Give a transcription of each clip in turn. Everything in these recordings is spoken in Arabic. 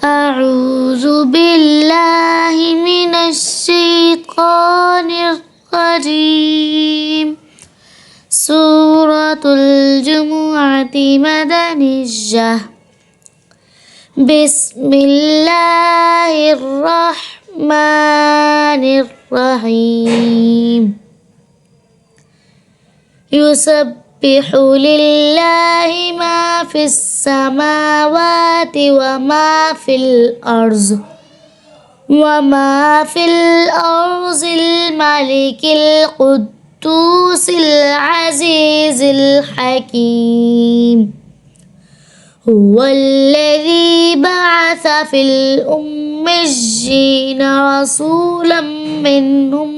أعوذ بالله من الشيطان الرجيم. سورة الجمعة مدنية. بسم الله الرحمن الرحيم. يسبح لله ما في السماوات وما في الأرض الملك القدوس العزيز الحكيم. هو الذي بعث في الأميين رسولا منهم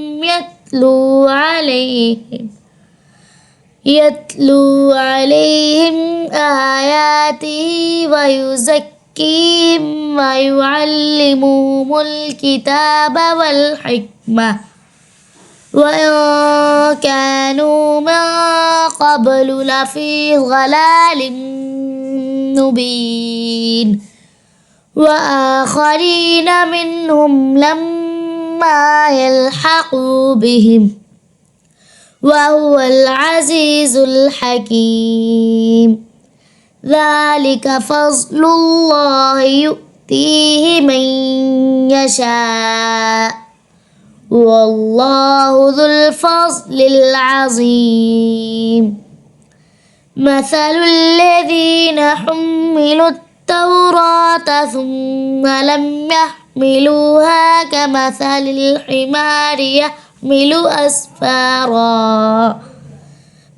يتلو عليهم آياته ويزكيهم ويعلمهم الكتاب والحكمة وإن كانوا من قبل لفي ضلال مبين. وآخرين منهم لما يلحقوا بهم وهو العزيز الحكيم. ذلك فضل الله يؤتيه من يشاء والله ذو الفضل العظيم. مثل الذين حملوا التوراة ثم لم يحملوها كمثل الحمار يحمل أسفارا.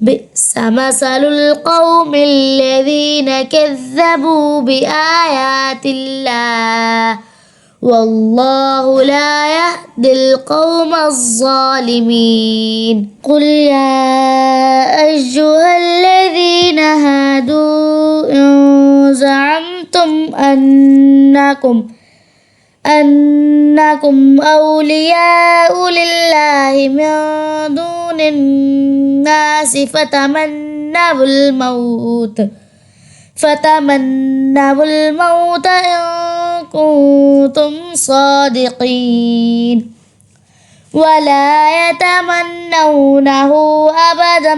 بئس مثل القوم الذين كذبوا بآيات الله والله لا يهدي القوم الظالمين. قل يا أيها الذين هادوا إن زعمتم أنكم أولياء لله من دون الناس فتمنوا الموت إن كنتم صادقين ولا يتمنونه أبدا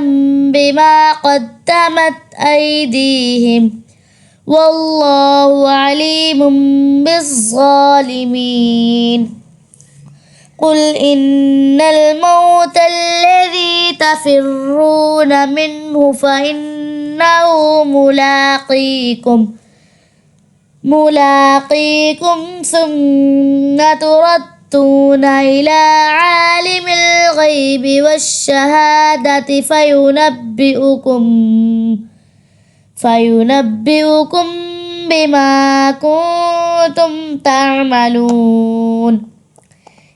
بما قدمت أيديهم والله عليم بالظالمين. قل إن الموت الذي تفرون منه فإنه ملاقيكم ثم تردون إلى عالم الغيب والشهادة فينبئكم بما كنتم تعملون.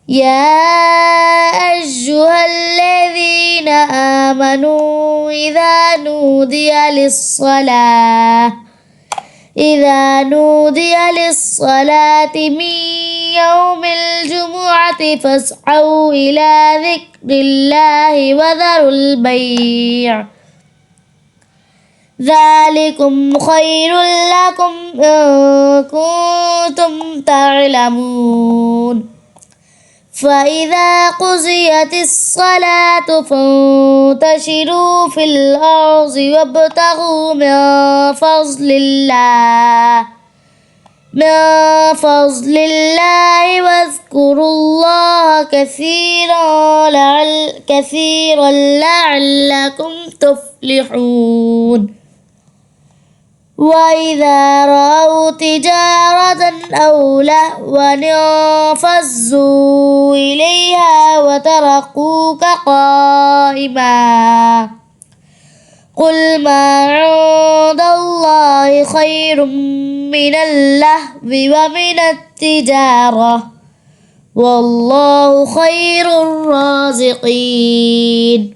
يا أيها الذين آمنوا إذا نودي للصلاة من يوم الجمعة فاسعوا إلى ذكر الله وذروا البيع ذلكم خير لكم إن كنتم تعلمون. فإذا قضيت الصلاة فانتشروا في الأرض وابتغوا من فضل الله واذكروا الله كثيرا لعلكم تفلحون. وإذا رأوا تجارة أو لهوا انفضوا إليها وتركوك قائما. قل ما عند الله خير من اللهو ومن التجارة والله خير الرازقين.